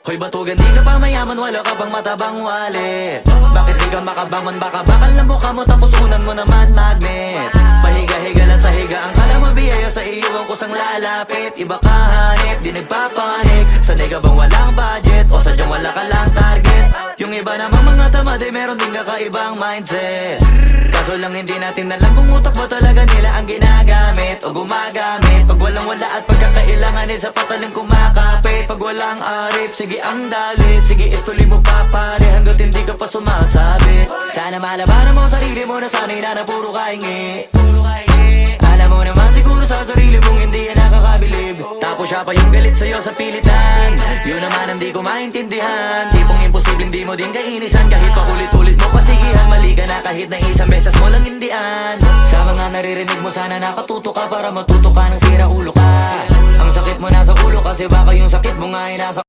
Hoy batugan, di ka pa mayaman, wala ka pang matabang wallet. Bakit di ka makabangon, baka bakal na mukha mo tapos unan mo naman magnet. Pahiga-higa lang sa higa, ang kala mo biyaya sa iyo ang kusang lalapit. Iba ka hanip, di nagpapanik. Sanay ka bang walang budget o sadyang wala ka lang target? Yung iba namang mga tamad ay meron din kakaibang mindset. Kaso lang hindi natin alam kung utak ba talaga nila ang ginagamit o gumagamit. Pag walang wala at pagkakailanganin sa patalim kumakapit. Pag walang arip, sige ang dali, sige ituloy mo pa pare hanggat hindi ka pa sumasabi. Sana malabanan mo sarili mo na sanay na na puro kahingi. Alam mo naman siguro sa sarili mong hindi yan nakakabilib. Tapos siya pa yung galit sa'yo sa pilitan. Yun naman ang di ko maintindihan. Tipong imposible hindi mo din kainisan. Kahit pa ulit-ulit mo pasigihan, mali ka na kahit na isang beses mo lang hindian. Sa mga naririnig mo sana nakatuto ka para matuto ka ng sira ulo ka. Ang sakit mo nasa ulo kasi baka yung sakit mo nga ay nasa